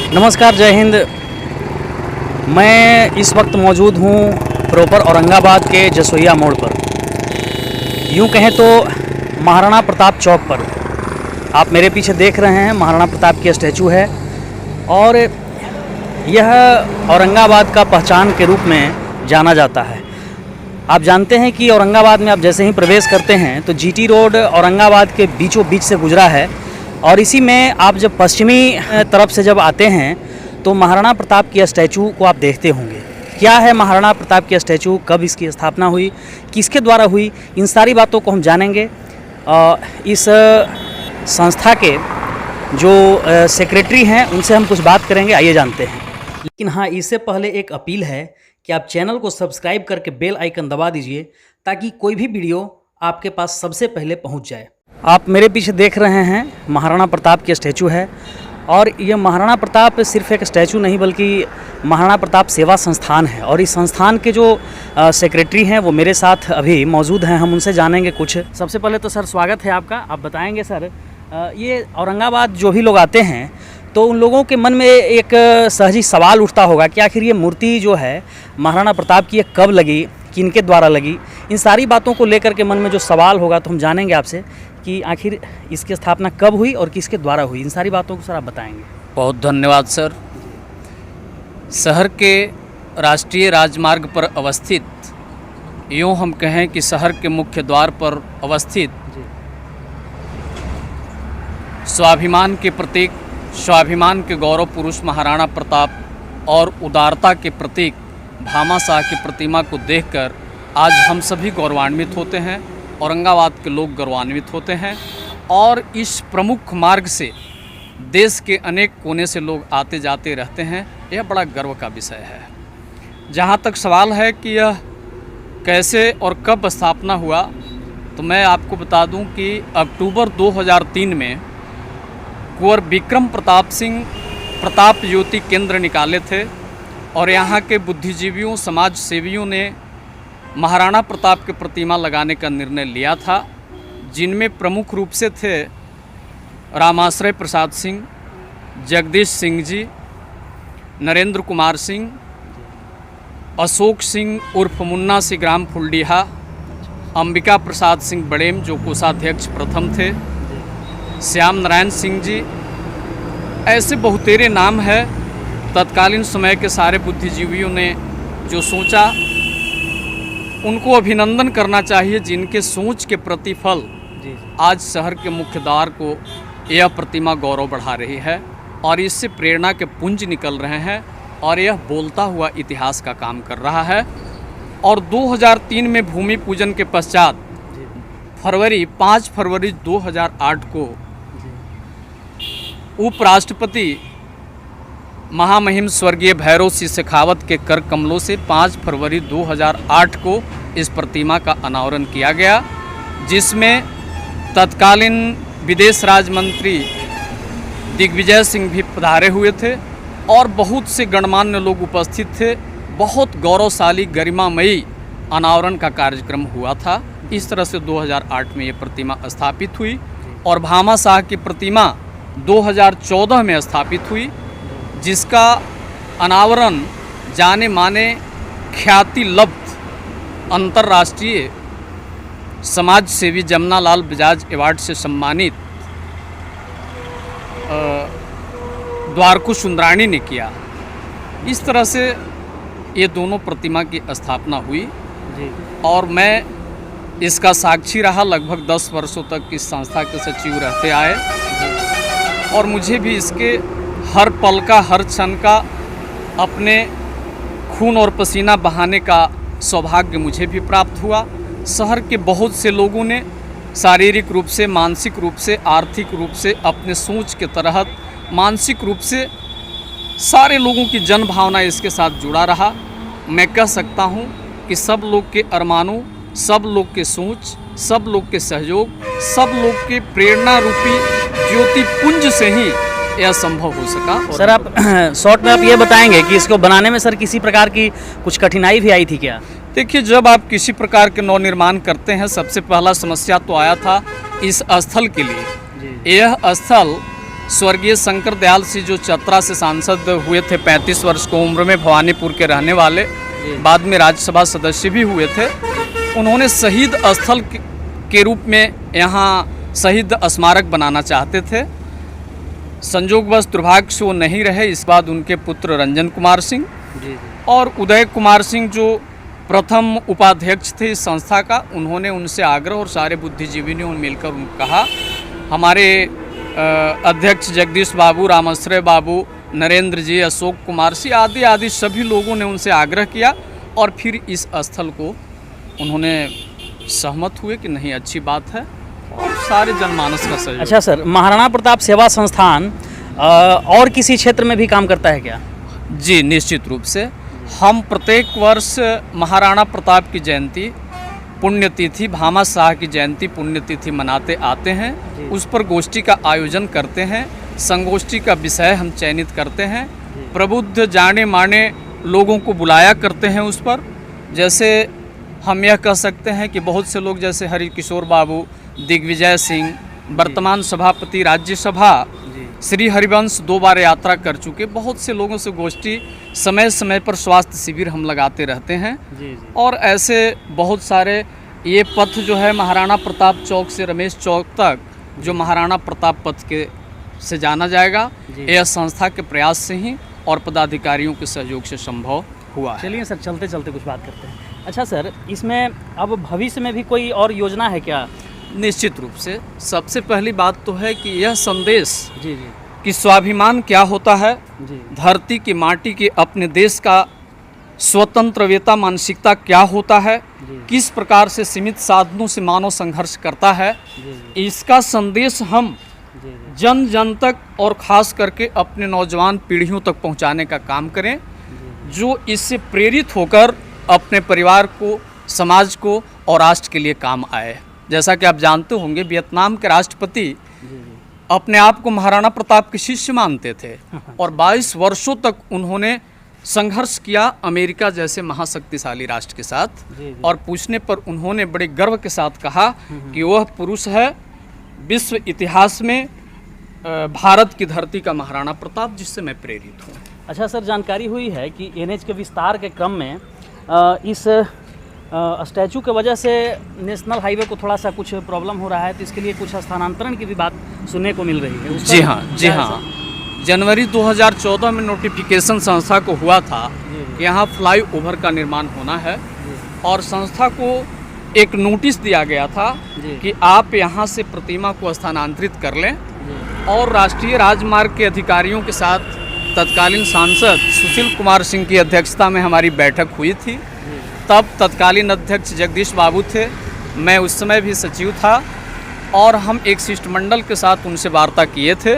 नमस्कार, जय हिंद। मैं इस वक्त मौजूद हूँ प्रॉपर औरंगाबाद के जसोइया मोड़ पर। यूँ कहें तो महाराणा प्रताप चौक पर आप मेरे पीछे देख रहे हैं, महाराणा प्रताप की स्टैचू है और यह औरंगाबाद का पहचान के रूप में जाना जाता है। आप जानते हैं कि औरंगाबाद में आप जैसे ही प्रवेश करते हैं तो जीटी रोड औरंगाबाद के बीचों बीच से गुजरा है और इसी में आप जब पश्चिमी तरफ से जब आते हैं तो महाराणा प्रताप की स्टैचू को आप देखते होंगे। क्या है महाराणा प्रताप की स्टैचू, कब इसकी स्थापना हुई, किसके द्वारा हुई, इन सारी बातों को हम जानेंगे। इस संस्था के जो सेक्रेटरी हैं उनसे हम कुछ बात करेंगे, आइए जानते हैं। लेकिन हाँ, इससे पहले एक अपील है कि आप चैनल को सब्सक्राइब करके बेल आइकन दबा दीजिए ताकि कोई भी वीडियो आपके पास सबसे पहले पहुंच जाए। आप मेरे पीछे देख रहे हैं महाराणा प्रताप की स्टैचू है और यह महाराणा प्रताप सिर्फ एक स्टैचू नहीं बल्कि महाराणा प्रताप सेवा संस्थान है और इस संस्थान के जो सेक्रेटरी हैं वो मेरे साथ अभी मौजूद हैं, हम उनसे जानेंगे कुछ। सबसे पहले तो सर स्वागत है आपका। आप बताएंगे सर, ये औरंगाबाद जो भी लोग आते हैं तो उन लोगों के मन में एक सहजी सवाल उठता होगा कि आखिर ये मूर्ति जो है महाराणा प्रताप की, ये कब लगी, किनके द्वारा लगी। इन सारी बातों को लेकर के मन में जो सवाल होगा तो हम जानेंगे आपसे कि आखिर इसकी स्थापना कब हुई और किसके द्वारा हुई। इन सारी बातों को सर आप बताएंगे। बहुत धन्यवाद सर। शहर के राष्ट्रीय राजमार्ग पर अवस्थित, यूँ हम कहें कि शहर के मुख्य द्वार पर अवस्थित स्वाभिमान के प्रतीक, स्वाभिमान के गौरव पुरुष महाराणा प्रताप और उदारता के प्रतीक भामाशाह की प्रतिमा को देखकर आज हम सभी गौरवान्वित होते हैं, औरंगाबाद के लोग गौरवान्वित होते हैं और इस प्रमुख मार्ग से देश के अनेक कोने से लोग आते जाते रहते हैं। यह बड़ा गर्व का विषय है। जहाँ तक सवाल है कि यह कैसे और कब स्थापना हुआ, तो मैं आपको बता दूं कि अक्टूबर 2003 में कुंवर विक्रम प्रताप सिंह प्रताप ज्योति केंद्र निकाले थे और यहाँ के बुद्धिजीवियों, समाज सेवियों ने महाराणा प्रताप की प्रतिमा लगाने का निर्णय लिया था, जिनमें प्रमुख रूप से थे रामाश्रय प्रसाद सिंह, जगदीश सिंह जी, नरेंद्र कुमार सिंह, अशोक सिंह उर्फ मुन्ना सिंह फुलडीहा, अंबिका प्रसाद सिंह बड़ेम जो कोषाध्यक्ष प्रथम थे, श्याम नारायण सिंह जी। ऐसे बहुतेरे नाम है। तत्कालीन समय के सारे बुद्धिजीवियों ने जो सोचा, उनको अभिनंदन करना चाहिए, जिनके सोच के प्रतिफल आज शहर के मुख्य द्वार को यह प्रतिमा गौरव बढ़ा रही है और इससे प्रेरणा के पुंज निकल रहे हैं और यह बोलता हुआ इतिहास का काम कर रहा है। और 2003 में भूमि पूजन के पश्चात 5 फरवरी 2008 को उपराष्ट्रपति महामहिम स्वर्गीय भैरव सिंह शेखावत के कर कमलों से 5 फरवरी 2008 को इस प्रतिमा का अनावरण किया गया, जिसमें तत्कालीन विदेश राज्य मंत्री दिग्विजय सिंह भी पधारे हुए थे और बहुत से गणमान्य लोग उपस्थित थे। बहुत गौरवशाली गरिमामयी अनावरण का कार्यक्रम हुआ था। इस तरह से 2008 में ये प्रतिमा स्थापित हुई और भामाशाह की प्रतिमा 2014 में स्थापित हुई, जिसका अनावरण जाने माने ख्याति लब्ध अंतर्राष्ट्रीय समाज सेवी जमनालाल बजाज अवार्ड से सम्मानित द्वारकू सुंदरानी ने किया। इस तरह से ये दोनों प्रतिमा की स्थापना हुई जी। और मैं इसका साक्षी रहा। लगभग 10 वर्षों तक इस संस्था के सचिव रहते आए और मुझे भी इसके हर पल का, हर क्षण का अपने खून और पसीना बहाने का सौभाग्य मुझे भी प्राप्त हुआ। शहर के बहुत से लोगों ने शारीरिक रूप से, मानसिक रूप से, आर्थिक रूप से अपने सोच के तहत मानसिक रूप से सारे लोगों की जन भावना इसके साथ जुड़ा रहा। मैं कह सकता हूँ कि सब लोग के अरमानों, सब लोग के सोच, सब लोग के सहयोग, सब लोग के प्रेरणा रूपी ज्योति पुंज से ही यह संभव हो सका। सर आप शॉर्ट में आप ये बताएंगे कि इसको बनाने में सर किसी प्रकार की कुछ कठिनाई भी आई थी क्या? देखिए, जब आप किसी प्रकार के नवनिर्माण करते हैं, सबसे पहला समस्या तो आया था इस स्थल के लिए। यह स्थल स्वर्गीय शंकर दयाल सिंह जो चतरा से सांसद हुए थे 35 वर्ष की उम्र में, भवानीपुर के रहने वाले, बाद में राज्यसभा सदस्य भी हुए थे। उन्होंने शहीद स्थल के रूप में यहाँ शहीद स्मारक बनाना चाहते थे। संयोगवश दुर्भाग्य से वो नहीं रहे। इस बाद उनके पुत्र रंजन कुमार सिंह और उदय कुमार सिंह जो प्रथम उपाध्यक्ष थे इस संस्था का, उन्होंने उनसे आग्रह और सारे बुद्धिजीवी ने मिलकर उनको कहा, हमारे अध्यक्ष जगदीश बाबू, रामाश्रय बाबू, नरेंद्र जी, अशोक कुमार सिंह आदि सभी लोगों ने उनसे आग्रह किया और फिर इस स्थल को उन्होंने सहमत हुए कि नहीं अच्छी बात है और सारे जनमानस का सहयोग। अच्छा सर, महाराणा प्रताप सेवा संस्थान और किसी क्षेत्र में भी काम करता है क्या? जी निश्चित रूप से। हम प्रत्येक वर्ष महाराणा प्रताप की जयंती, पुण्यतिथि, भामा शाह की जयंती पुण्यतिथि मनाते आते हैं। उस पर गोष्ठी का आयोजन करते हैं। संगोष्ठी का विषय हम चयनित करते हैं। प्रबुद्ध जाने माने लोगों को बुलाया करते हैं उस पर। जैसे हम यह कह सकते हैं कि बहुत से लोग जैसे हरिकिशोर बाबू, दिग्विजय सिंह, वर्तमान सभापति राज्यसभा, श्री हरिवंश 2 बार यात्रा कर चुके, बहुत से लोगों से गोष्ठी, समय समय पर स्वास्थ्य शिविर हम लगाते रहते हैं। और ऐसे बहुत सारे, ये पथ जो है महाराणा प्रताप चौक से रमेश चौक तक जो महाराणा प्रताप पथ के से जाना जाएगा, यह संस्था के प्रयास से ही और पदाधिकारियों के सहयोग से संभव हुआ है। चलिए सर, चलते चलते कुछ बात करते हैं। अच्छा सर, इसमें अब भविष्य में भी कोई और योजना है क्या? निश्चित रूप से। सबसे पहली बात तो है कि यह संदेश जी कि स्वाभिमान क्या होता है, जी धरती की माटी के अपने देश का स्वतंत्रता मानसिकता क्या होता है, किस प्रकार से सीमित साधनों से मानव संघर्ष करता है, इसका संदेश हम जन जन तक और ख़ास करके अपने नौजवान पीढ़ियों तक पहुंचाने का काम करें, जो इससे प्रेरित होकर अपने परिवार को, समाज को और राष्ट्र के लिए काम आए। जैसा कि आप जानते होंगे, वियतनाम के राष्ट्रपति अपने आप को महाराणा प्रताप के शिष्य मानते थे और 22 वर्षों तक उन्होंने संघर्ष किया अमेरिका जैसे महाशक्तिशाली राष्ट्र के साथ। और पूछने पर उन्होंने बड़े गर्व के साथ कहा कि वह पुरुष है विश्व इतिहास में भारत की धरती का महाराणा प्रताप, जिससे मैं प्रेरित हूँ। अच्छा सर, जानकारी हुई है कि एनएच के विस्तार के क्रम में इस स्टैचू के वजह से नेशनल हाईवे को थोड़ा सा कुछ प्रॉब्लम हो रहा है, तो इसके लिए कुछ स्थानांतरण की भी बात सुनने को मिल रही है। जी हाँ, जी हाँ। जनवरी 2014 में नोटिफिकेशन संस्था को हुआ था कि यहाँ फ्लाईओवर का निर्माण होना है और संस्था को एक नोटिस दिया गया था कि आप यहाँ से प्रतिमा को स्थानांतरित कर लें। और राष्ट्रीय राजमार्ग के अधिकारियों के साथ तत्कालीन सांसद सुशील कुमार सिंह की अध्यक्षता में हमारी बैठक हुई थी। तब तत्कालीन अध्यक्ष जगदीश बाबू थे, मैं उस समय भी सचिव था और हम एक शिष्टमंडल के साथ उनसे वार्ता किए थे।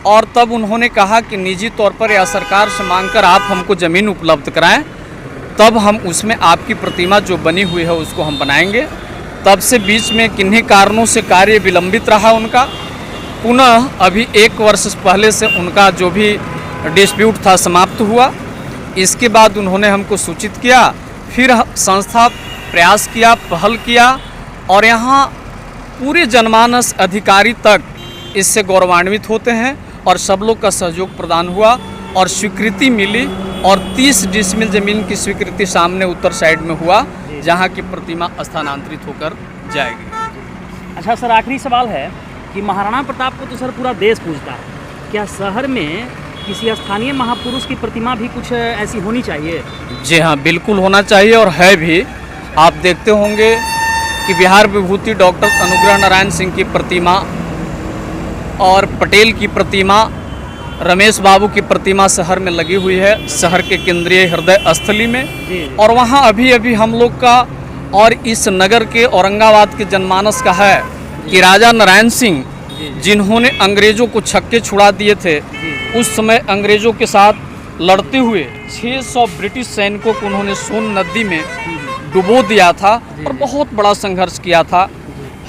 और तब उन्होंने कहा कि निजी तौर पर या सरकार से मांगकर आप हमको ज़मीन उपलब्ध कराएं, तब हम उसमें आपकी प्रतिमा जो बनी हुई है उसको हम बनाएंगे। तब से बीच में किन्हीं कारणों से कार्य विलंबित रहा उनका। पुनः अभी 1 वर्ष पहले से उनका जो भी डिस्प्यूट था समाप्त हुआ। इसके बाद उन्होंने हमको सूचित किया, फिर संस्था प्रयास किया, पहल किया और यहाँ पूरे जनमानस अधिकारी तक इससे गौरवान्वित होते हैं और सब लोग का सहयोग प्रदान हुआ और स्वीकृति मिली। और 30 डिसमिल ज़मीन की स्वीकृति सामने उत्तर साइड में हुआ, जहाँ की प्रतिमा स्थानांतरित होकर जाएगी। अच्छा सर, आखिरी सवाल है कि महाराणा प्रताप को तो सर पूरा देश पूजता है, क्या शहर में किसी स्थानीय महापुरुष की प्रतिमा भी कुछ ऐसी होनी चाहिए? जी हाँ, बिल्कुल होना चाहिए और है भी। आप देखते होंगे कि बिहार विभूति डॉक्टर अनुग्रह नारायण सिंह की प्रतिमा और पटेल की प्रतिमा, रमेश बाबू की प्रतिमा शहर में लगी हुई है, शहर के केंद्रीय हृदय स्थली में। और वहाँ अभी अभी हम लोग का और इस नगर के औरंगाबाद के जनमानस का है कि राजा नारायण सिंह, जिन्होंने अंग्रेज़ों को छक्के छुड़ा दिए थे, उस समय अंग्रेज़ों के साथ लड़ते हुए 600 ब्रिटिश सैनिकों को उन्होंने सोन नदी में डुबो दिया था और बहुत बड़ा संघर्ष किया था।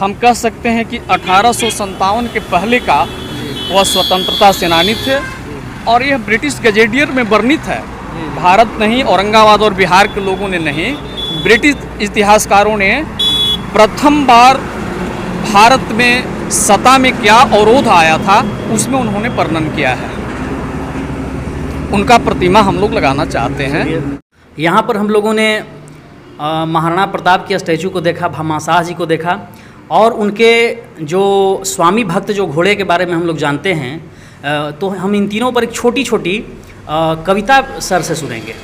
हम कह सकते हैं कि 1857 के पहले का वह स्वतंत्रता सेनानी थे और यह ब्रिटिश गजेटियर में वर्णित है। भारत नहीं, औरंगाबाद और बिहार के लोगों ने नहीं, ब्रिटिश इतिहासकारों ने प्रथम बार भारत में सता में क्या अवरोध आया था उसमें उन्होंने वर्णन किया है। उनका प्रतिमा हम लोग लगाना चाहते हैं। यहाँ पर हम लोगों ने महाराणा प्रताप के स्टैचू को देखा, भामाशाह जी को देखा, और उनके जो स्वामी भक्त जो घोड़े के बारे में हम लोग जानते हैं, तो हम इन तीनों पर एक छोटी छोटी कविता सर से सुनेंगे।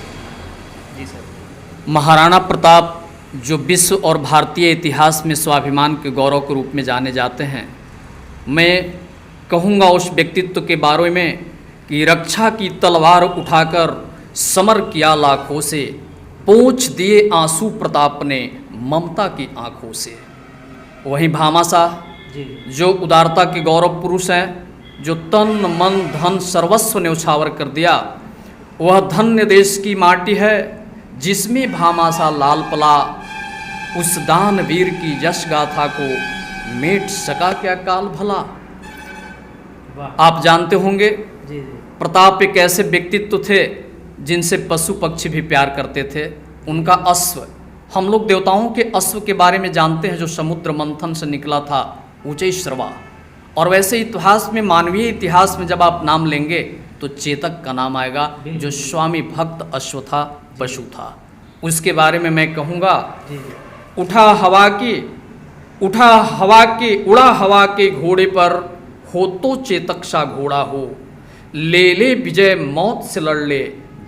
जी सर। महाराणा प्रताप जो विश्व और भारतीय इतिहास में स्वाभिमान के गौरव के रूप में जाने जाते हैं, मैं कहूँगा उस व्यक्तित्व के बारे में कि रक्षा की तलवार उठाकर समर किया लाखों से, पोंछ दिए आंसू प्रताप ने ममता की आंखों से। वहीं भामाशाह जो उदारता के गौरव पुरुष हैं, जो तन मन धन सर्वस्व न्यौछावर कर दिया, वह धन्य देश की माटी है जिसमें भामाशाह लाल पला। उस दानवीर की यश गाथा को मेट सका क्या काल भला। आप जानते होंगे प्रताप एक ऐसे व्यक्तित्व थे जिनसे पशु पक्षी भी प्यार करते थे। उनका अश्व, हम लोग देवताओं के अश्व के बारे में जानते हैं जो समुद्र मंथन से निकला था, उच्चैश्रवा। और वैसे इतिहास में, मानवीय इतिहास में जब आप नाम लेंगे तो चेतक का नाम आएगा, जो स्वामी भक्त अश्व था, पशु था। उसके बारे में मैं कहूँगा, उड़ा हवा के घोड़े पर, हो तो चेतक सा घोड़ा हो, ले विजय मौत से लड़ ले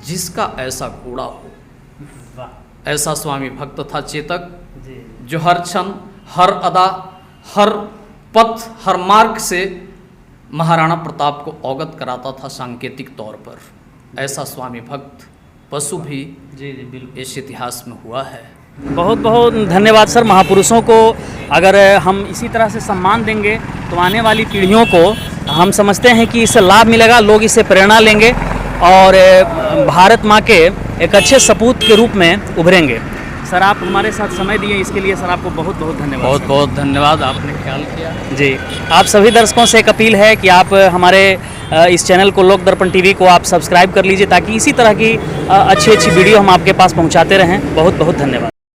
जिसका ऐसा घोड़ा हो। ऐसा स्वामी भक्त था चेतक, जो हर क्षण, हर अदा, हर पथ, हर मार्ग से महाराणा प्रताप को अवगत कराता था सांकेतिक तौर पर। ऐसा स्वामी भक्त पशु भी इस इतिहास में हुआ है। बहुत बहुत धन्यवाद सर। महापुरुषों को अगर हम इसी तरह से सम्मान देंगे तो आने वाली पीढ़ियों को हम समझते हैं कि इससे लाभ मिलेगा, लोग इससे प्रेरणा लेंगे और भारत माँ के एक अच्छे सपूत के रूप में उभरेंगे। सर, आप हमारे साथ समय दिए, इसके लिए सर आपको बहुत बहुत धन्यवाद। बहुत बहुत धन्यवाद, आपने ख्याल किया। जी, आप सभी दर्शकों से एक अपील है कि आप हमारे इस चैनल को, लोक दर्पण टीवी को आप सब्सक्राइब कर लीजिए, ताकि इसी तरह की अच्छी अच्छी वीडियो हम आपके पास पहुंचाते रहें। बहुत बहुत धन्यवाद।